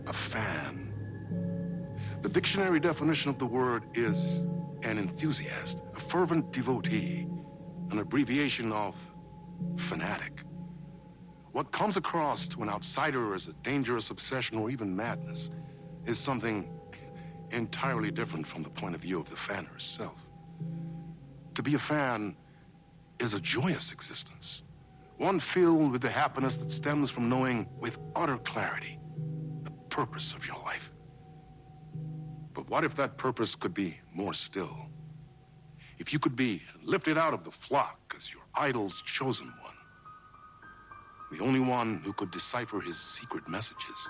a fan. The dictionary definition of the word is an enthusiast, a fervent devotee, an abbreviation of fanatic. What comes across to an outsider as a dangerous obsession or even madness is something entirely different from the point of view of the fan herself. To be a fan is a joyous existence, one filled with the happiness that stems from knowing with utter clarity the purpose of your life. But what if that purpose could be more still? If you could be lifted out of the flock as your idol's chosen one, the only one who could decipher his secret messages.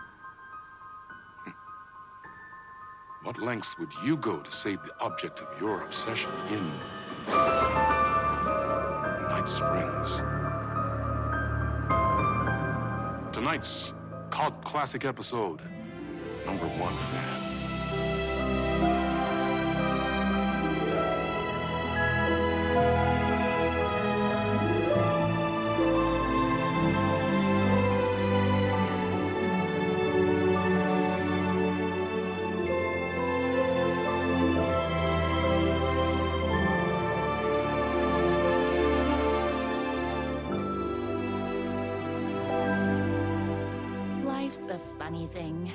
What lengths would you go to save the object of your obsession in Night Springs? Tonight's cult classic episode, number 1 fan. Life's a funny thing.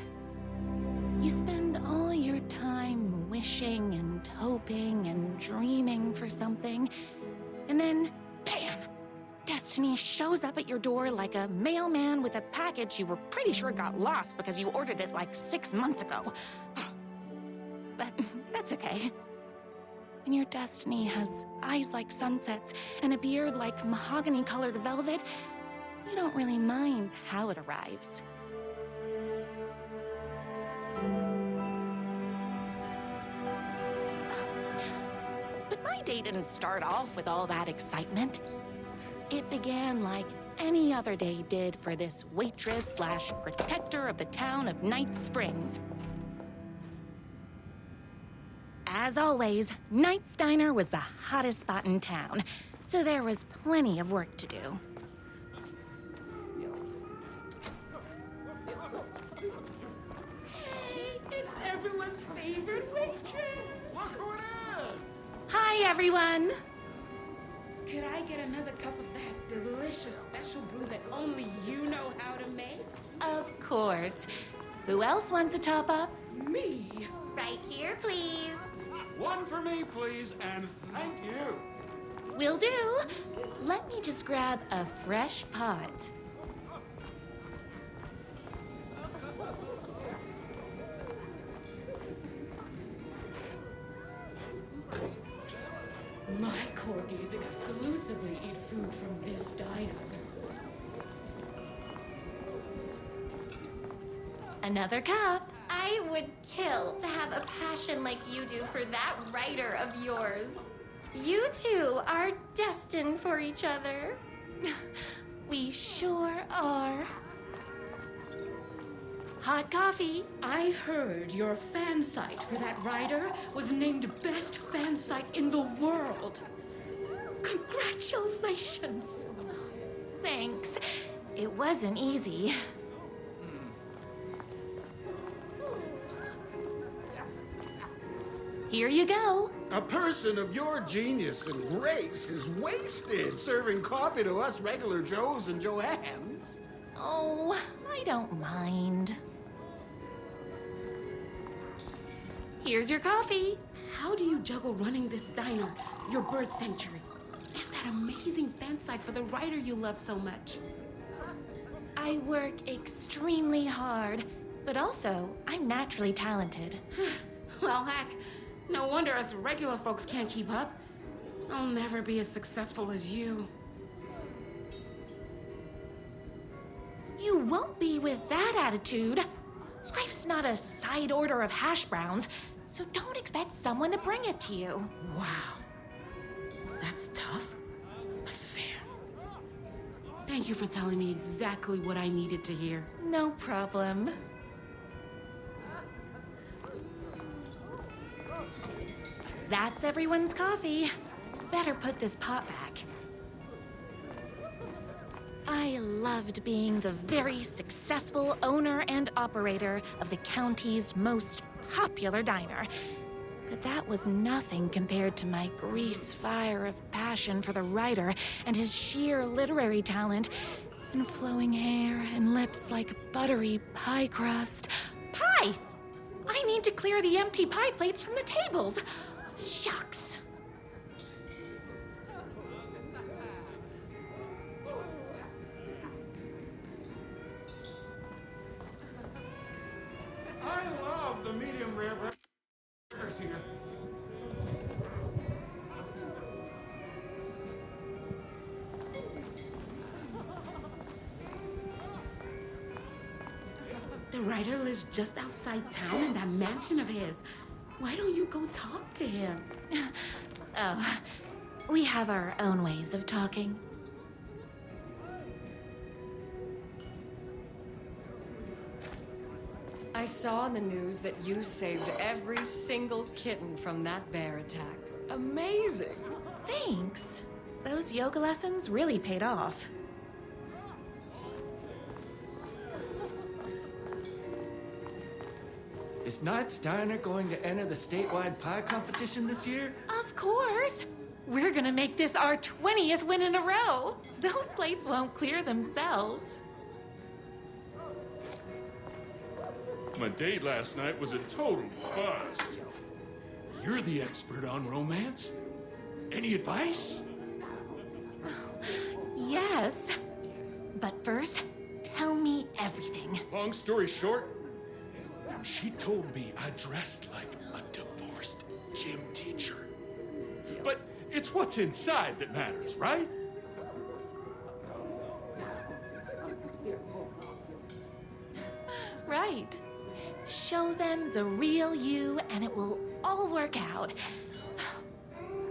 You spend all your time wishing and hoping and dreaming for something, and then, bam! Destiny shows up at your door like a mailman with a package you were pretty sure got lost because you ordered it like 6 months ago. But that's okay. When your destiny has eyes like sunsets and a beard like mahogany-colored velvet, you don't really mind how it arrives. But my day didn't start off with all that excitement. It began like any other day did for this waitress/protector of the town of Night Springs. As always, Knight's Diner was the hottest spot in town, so there was plenty of work to do. Hey, it's everyone's favorite waitress. Look who it is! Hi, everyone! Could I get another cup of that delicious special brew that only you know how to make? Of course. Who else wants a top-up? Me. Right here, please. One for me, please, and thank you. Will do. Let me just grab a fresh pot. My corgis exclusively eat food from this diner. Another cup. I would kill to have a passion like you do for that writer of yours. You two are destined for each other. We sure are. Hot coffee. I heard your fan site for that writer was named best fan site in the world. Congratulations. Thanks. It wasn't easy. Here you go. A person of your genius and grace is wasted serving coffee to us regular Joes and Joannes. Oh, I don't mind. Here's your coffee. How do you juggle running this diner, your bird sanctuary, and that amazing fan site for the writer you love so much? I work extremely hard, but also I'm naturally talented. Well, heck, no wonder us regular folks can't keep up. I'll never be as successful as you. You won't be with that attitude. Life's not a side order of hash browns, so don't expect someone to bring it to you. Wow. That's tough, but fair. Thank you for telling me exactly what I needed to hear. No problem. That's everyone's coffee. Better put this pot back. I loved being the very successful owner and operator of the county's most popular diner. But that was nothing compared to my grease fire of passion for the writer and his sheer literary talent, and flowing hair and lips like buttery pie crust. Pie! I need to clear the empty pie plates from the tables. Shucks. I love the medium rare burgers here. The writer lives just outside town in that mansion of his. Why don't you go talk to him? Oh, we have our own ways of talking. I saw in the news that you saved every single kitten from that bear attack. Amazing! Thanks. Those yoga lessons really paid off. Is Knight's Diner going to enter the statewide pie competition this year? Of course! We're gonna make this our 20th win in a row! Those plates won't clear themselves. My date last night was a total bust. You're the expert on romance. Any advice? Yes. But first, tell me everything. Long story short, she told me I dressed like a divorced gym teacher. But it's what's inside that matters, right? Right. Show them the real you and it will all work out.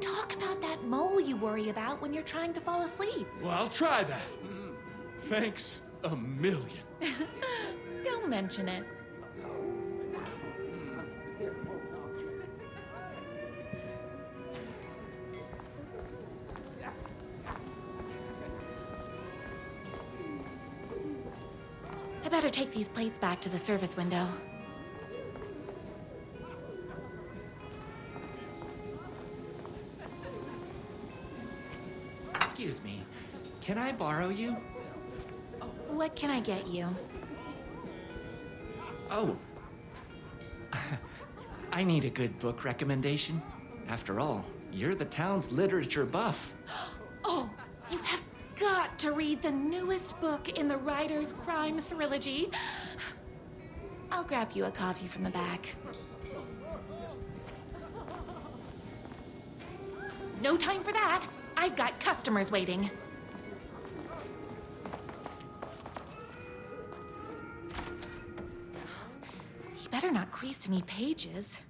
Talk about that mole you worry about when you're trying to fall asleep. Well, I'll try that. Thanks a million. Don't mention it. I better take these plates back to the service window. Excuse me, can I borrow you? What can I get you? Oh. I need a good book recommendation. After all, you're the town's literature buff. Oh, you have got to read the newest book in the Writer's Crime Trilogy. I'll grab you a copy from the back. No time for that. I've got customers waiting. You better not crease any pages.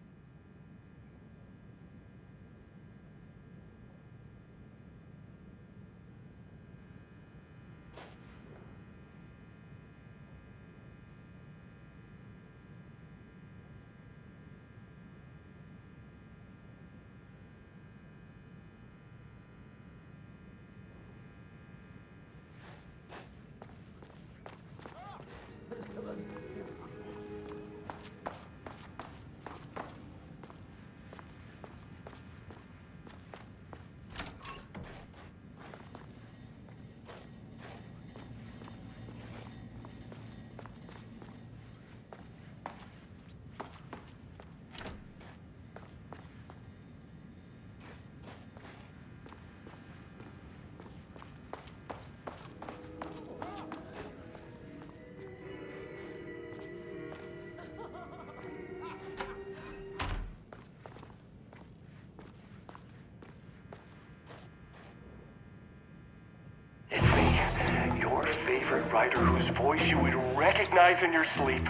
It's me, your favorite writer whose voice you would recognize in your sleep.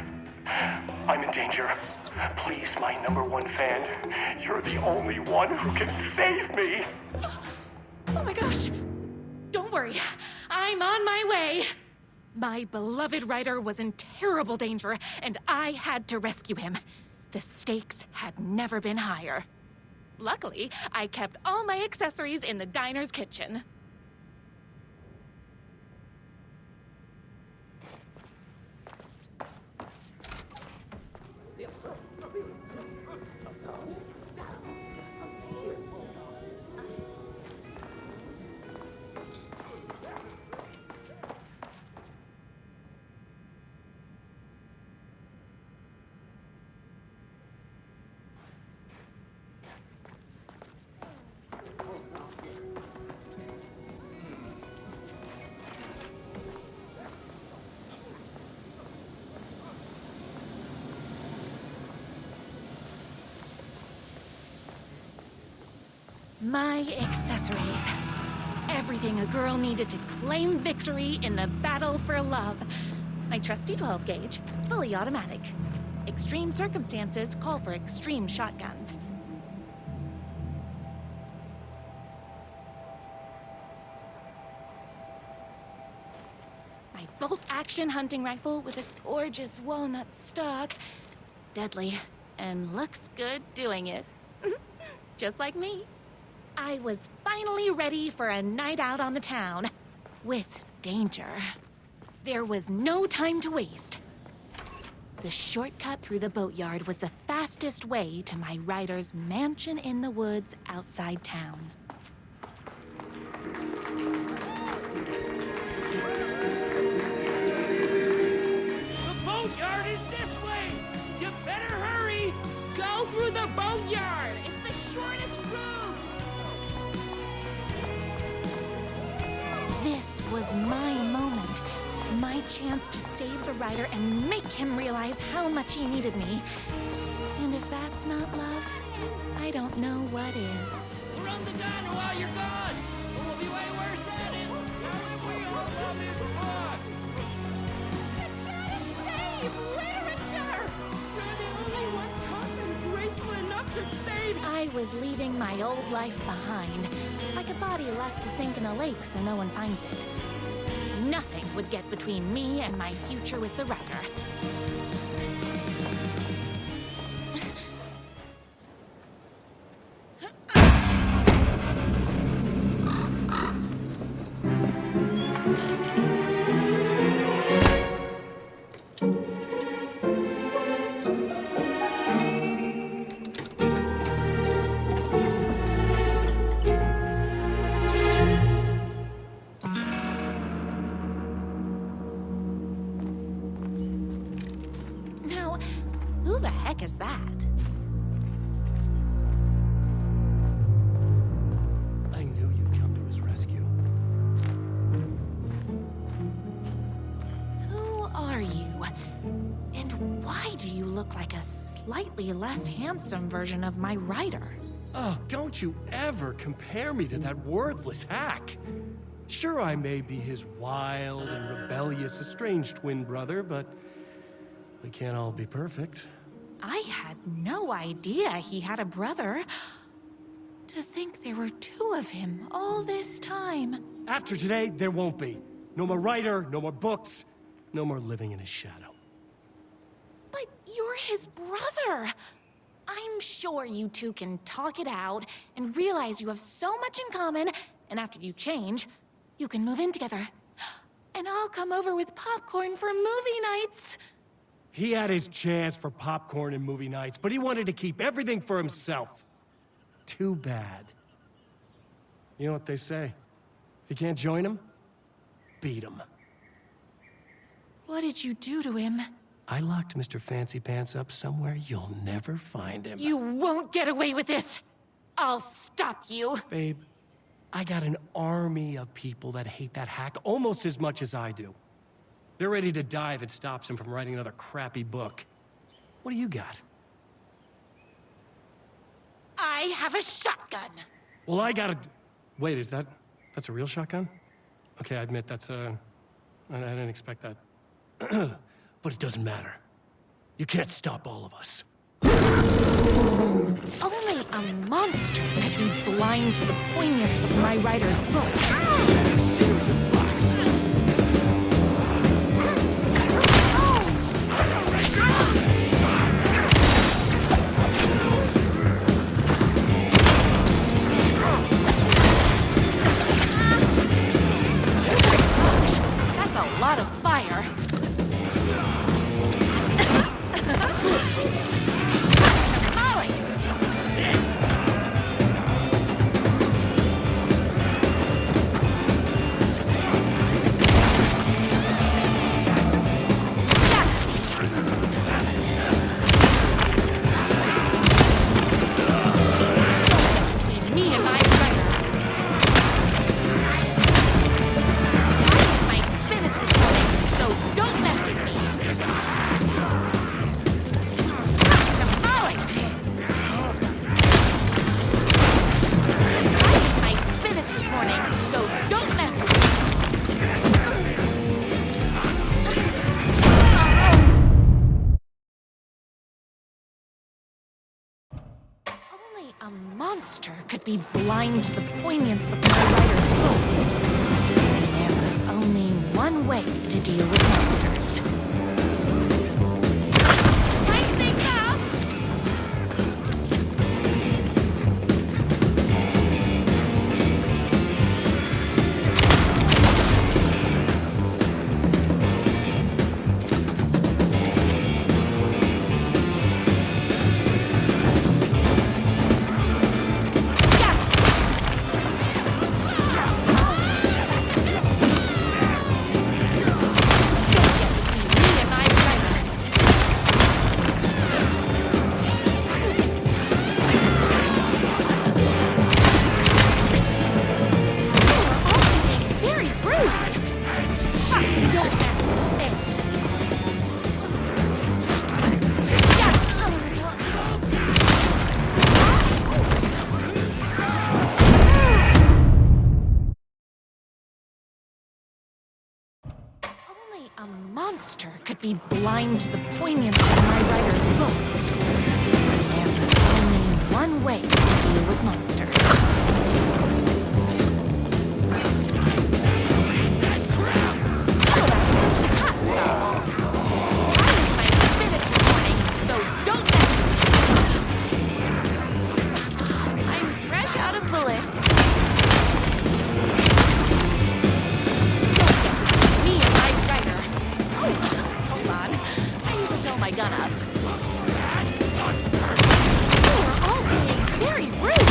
I'm in danger. Please, my #1 fan, you're the only one who can save me. Oh my gosh! Don't worry, I'm on my way. My beloved writer was in terrible danger, and I had to rescue him. The stakes had never been higher. Luckily, I kept all my accessories in the diner's kitchen. My accessories. Everything a girl needed to claim victory in the battle for love. My trusty 12 gauge, fully automatic. Extreme circumstances call for extreme shotguns. My bolt-action hunting rifle with a gorgeous walnut stock. Deadly, and looks good doing it. Just like me. I was finally ready for a night out on the town. With danger. There was no time to waste. The shortcut through the boatyard was the fastest way to my rider's mansion in the woods outside town. The boatyard is this way! You better hurry! Go through the boatyard! It's the shortest route! This was my moment. My chance to save the rider and make him realize how much he needed me. And if that's not love, I don't know what is. We'll run the dino while you're gone! Or we'll be way worse at it! Save literature! You're the only one tough and graceful enough to save. I was leaving my old life behind, like a body left to sink in a lake so no one finds it. Nothing would get between me and my future with the rider. Who the heck is that? I knew you'd come to his rescue. Who are you? And why do you look like a slightly less handsome version of my rider? Oh, don't you ever compare me to that worthless hack. Sure, I may be his wild and rebellious estranged twin brother, but we can't all be perfect. I had no idea he had a brother. To think there were two of him all this time. After today, there won't be. No more writer, no more books, no more living in his shadow. But you're his brother. I'm sure you two can talk it out and realize you have so much in common, and after you change, you can move in together. And I'll come over with popcorn for movie nights. He had his chance for popcorn and movie nights, but he wanted to keep everything for himself. Too bad. You know what they say? If you can't join him, beat him. What did you do to him? I locked Mr. Fancy Pants up somewhere you'll never find him. You won't get away with this. I'll stop you. Babe, I got an army of people that hate that hack almost as much as I do. They're ready to die if it stops him from writing another crappy book. What do you got? I have a shotgun. Well, I got a... Wait, that's a real shotgun? Okay, I admit I didn't expect that. But it doesn't matter. You can't stop all of us. Only a monster could be blind to the poignance of my writer's book. That's a lot of fire. a monster could be blind to the poignance of my writer's books. There was only one way to deal with monsters. Light things up! A monster could be blind to the poignance of my writer's books. There was only one way to deal with monsters. Eat that crap! Hot sauce! I ate my spinach this morning, so don't mess with me. I'm fresh out of bullets. Hold on. I need to fill my gun up. You are all being very rude.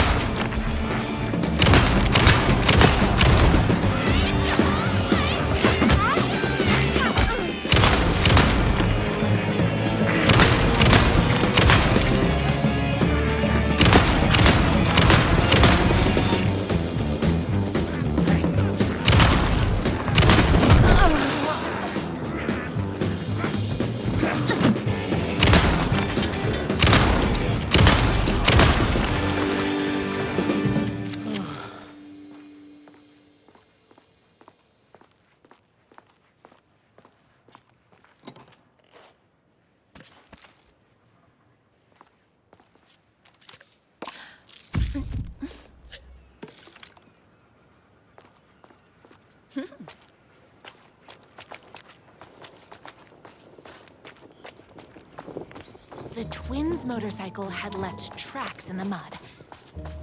The twins' motorcycle had left tracks in the mud.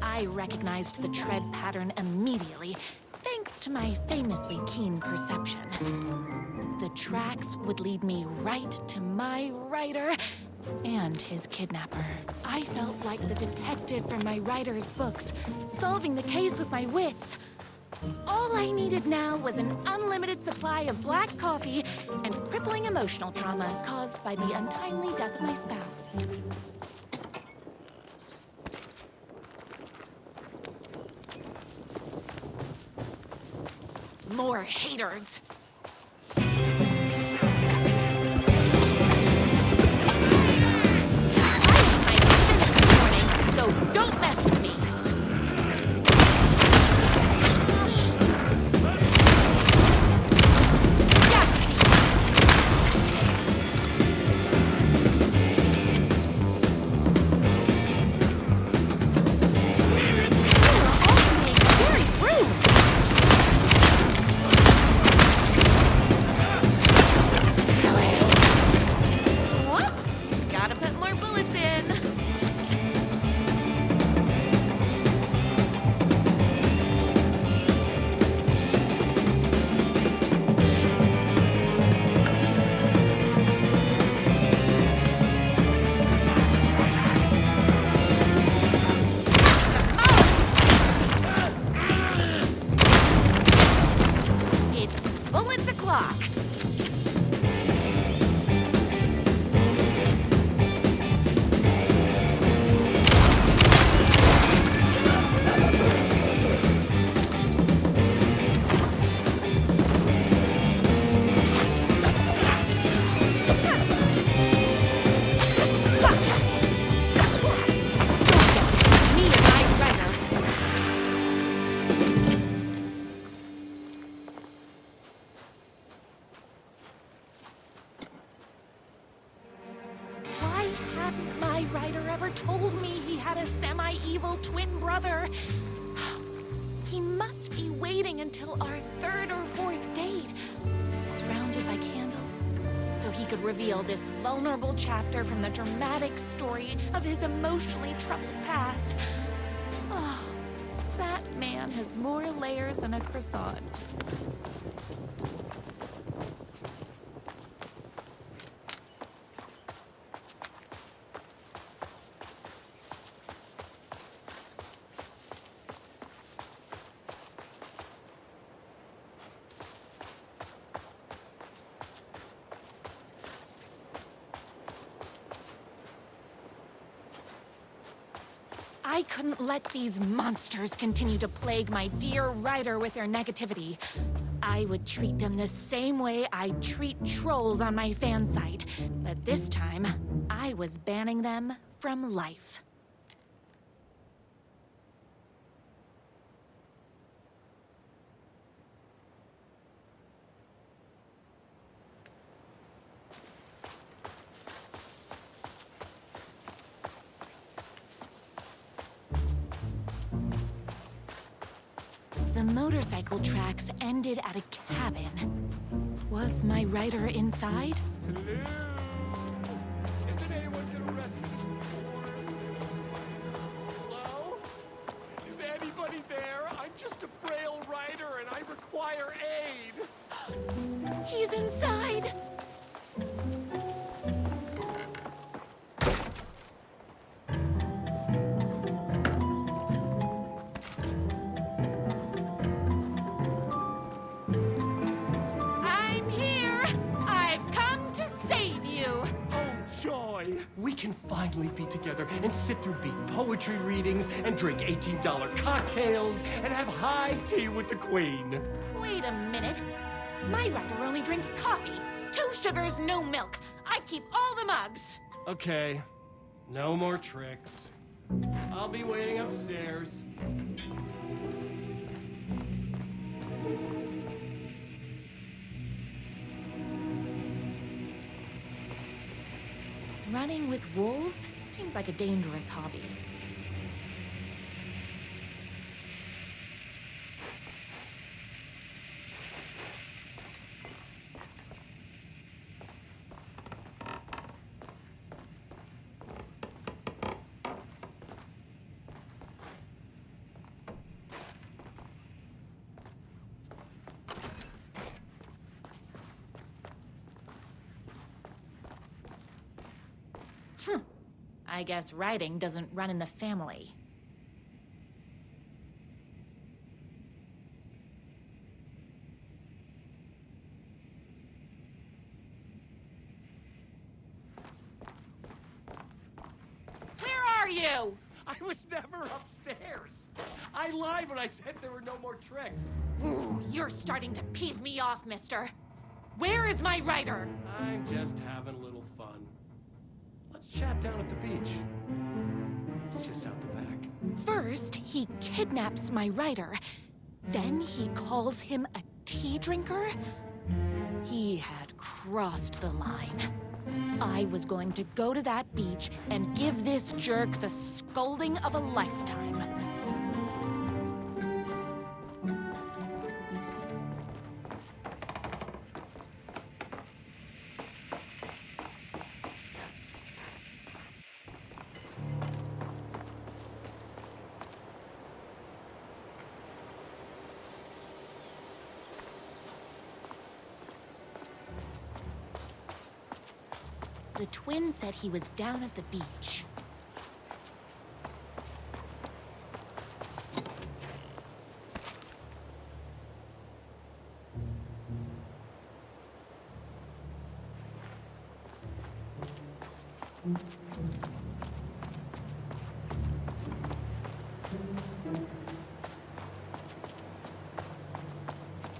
I recognized the tread pattern immediately, thanks to my famously keen perception. The tracks would lead me right to my writer and his kidnapper. I felt like the detective from my writer's books, solving the case with my wits. All I needed now was an unlimited supply of black coffee and crippling emotional trauma caused by the untimely death of my spouse. More haters. I ate my spinach this morning, so don't mess with me. hadn't my writer ever told me he had a semi-evil twin brother? He must be waiting until our third or fourth date, surrounded by candles, so he could reveal this vulnerable chapter from the dramatic story of his emotionally troubled past. Oh, that man has more layers than a croissant. I couldn't let these monsters continue to plague my dear writer with their negativity. I would treat them the same way I'd treat trolls on my fan site, but this time, I was banning them from life. The motorcycle tracks ended at a cabin. Was my writer inside? Isn't anyone gonna rescue me? Hello? Is anybody there? I'm just a frail writer and I require aid. He's inside! I'm here! I've come to save you! Oh, joy! We can finally be together and sit through beat poetry readings and drink $18 cocktails and have high tea with the Queen. Wait a minute. My writer only drinks coffee. 2 sugars, no milk. I keep all the mugs. Okay, no more tricks. I'll be waiting upstairs. Running with wolves seems like a dangerous hobby. I guess writing doesn't run in the family. Where are you? I was never upstairs. I lied when I said there were no more tricks. Ooh, you're starting to peeve me off, mister. Where is my writer? I'm just having a little fun. Let's chat down at the beach. It's just out the back. First, he kidnaps my writer. Then he calls him a tea drinker. He had crossed the line. I was going to go to that beach and give this jerk the scolding of a lifetime. The twin said he was down at the beach.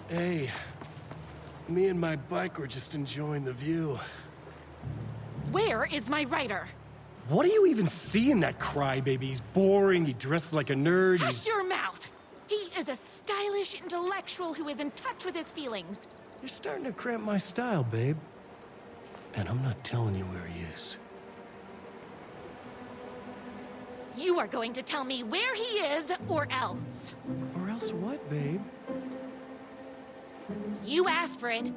Hey, me and my bike were just enjoying the view. Where is my writer? What do you even see in that crybaby? He's boring, he dresses like a nerd, Hush your mouth! He is a stylish intellectual who is in touch with his feelings. You're starting to cramp my style, babe. And I'm not telling you where he is. You are going to tell me where he is, or else. Or else what, babe? You asked for it.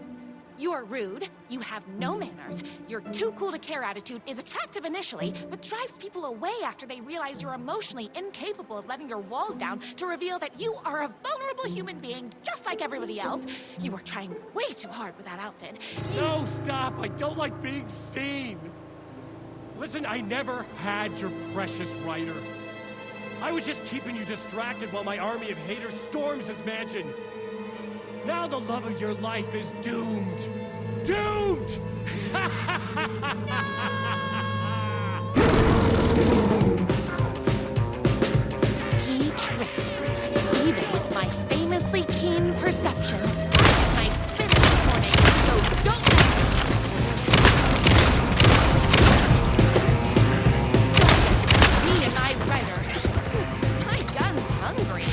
You're rude, you have no manners, your too cool to care attitude is attractive initially, but drives people away after they realize you're emotionally incapable of letting your walls down to reveal that you are a vulnerable human being just like everybody else. You are trying way too hard with that outfit. No, stop! I don't like being seen! Listen, I never had your precious writer. I was just keeping you distracted while my army of haters storms his mansion. Now the love of your life is doomed. Doomed! He tricked me, even with my famously keen perception. I spin this morning, so don't mess with me and my writer. My gun's hungry.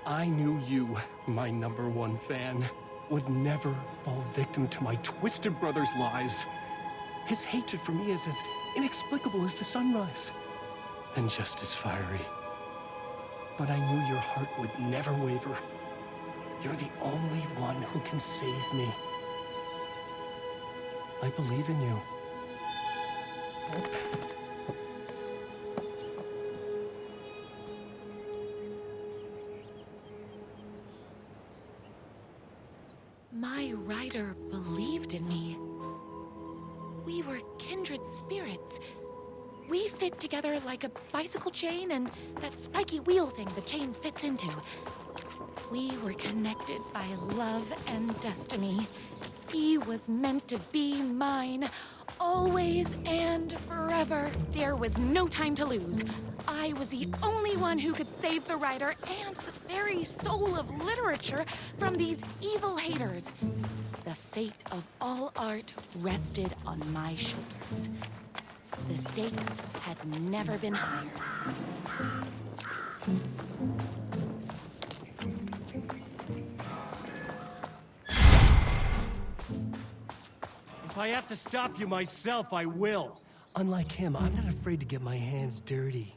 I knew you, my #1 fan, would never fall victim to my twisted brother's lies. His hatred for me is as inexplicable as the sunrise, and just as fiery. But I knew your heart would never waver. You're the only one who can save me. I believe in you. My writer believed in me. We were kindred spirits. We fit together like a bicycle chain and that spiky wheel thing the chain fits into. We were connected by love and destiny. He was meant to be mine, always and forever. There was no time to lose. I was the only one who could save the writer and the very soul of literature from these evil haters. The fate of all art rested on my shoulders. The stakes had never been higher. If I have to stop you myself, I will. Unlike him, I'm not afraid to get my hands dirty.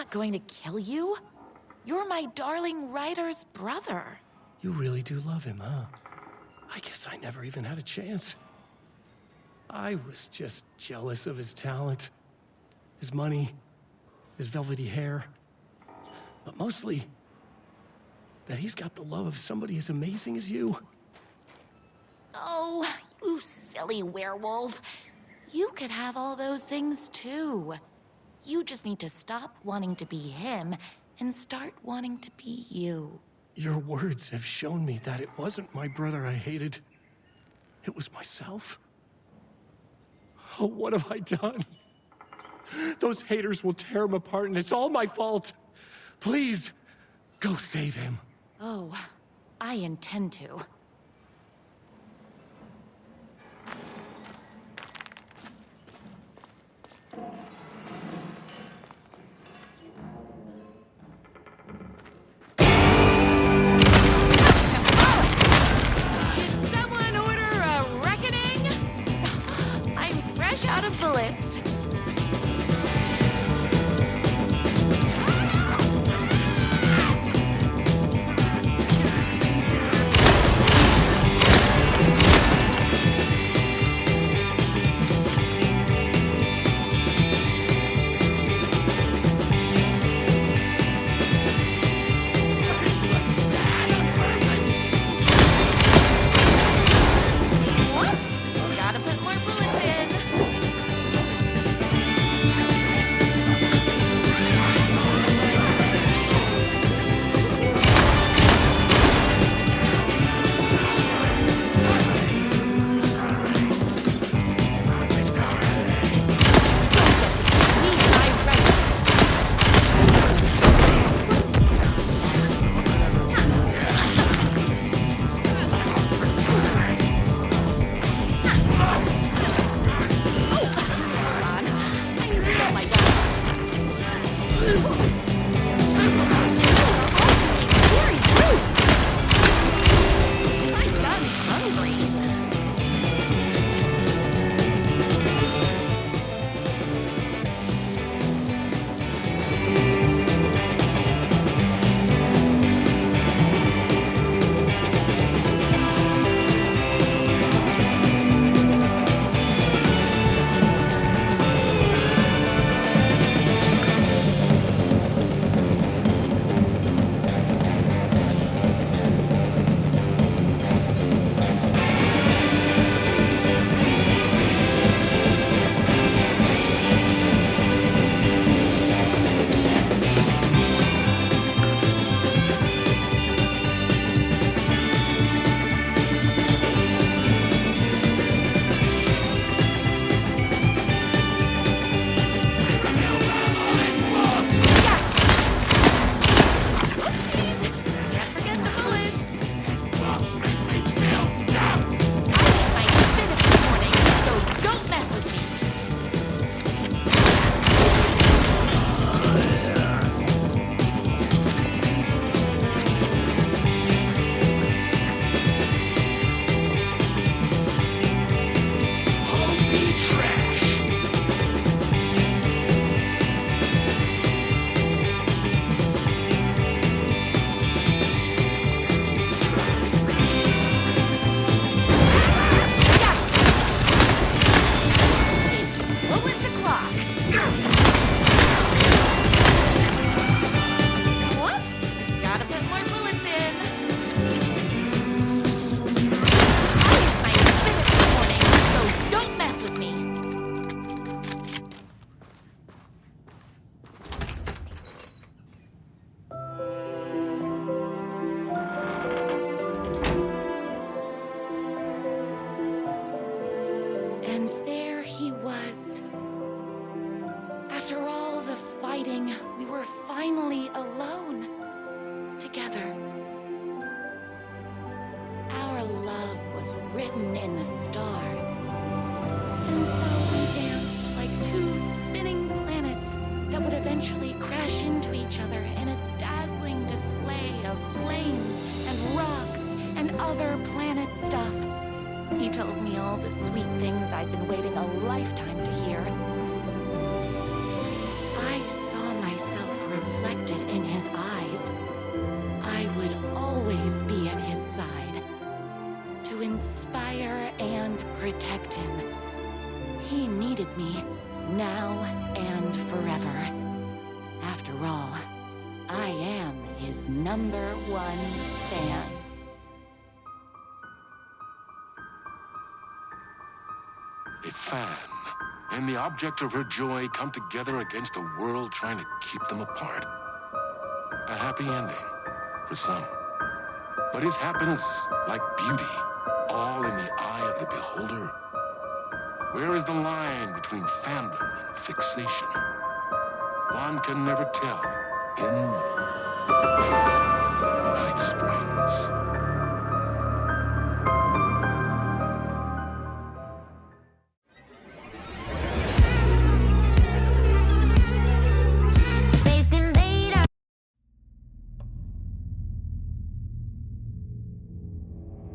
not going to kill you. You're my darling Ryder's brother. You really do love him, huh? I guess I never even had a chance. I was just jealous of his talent, his money, his velvety hair. But mostly, that he's got the love of somebody as amazing as you. Oh, you silly werewolf. You could have all those things too. You just need to stop wanting to be him and start wanting to be you. Your words have shown me that it wasn't my brother I hated. It was myself. Oh, what have I done? Those haters will tear him apart, and it's all my fault. Please, go save him. Oh, I intend to. Did someone order a reckoning? I'm fresh out of bullets. Whoops! Gotta put more bullets in. was written in the stars. And so we danced like two spinning planets that would eventually crash into each other in a dazzling display of flames and rocks and other planet stuff. He told me all the sweet things I'd been waiting a lifetime to hear. I saw myself reflected in his eyes, I would always be at his side to inspire and protect him. He needed me now and forever. After all, I am his #1 fan. A fan and the object of her joy come together against a world trying to keep them apart. A happy ending for some. But is happiness, like beauty, all in the eye of the beholder? Where is the line between fandom and fixation? One can never tell in love.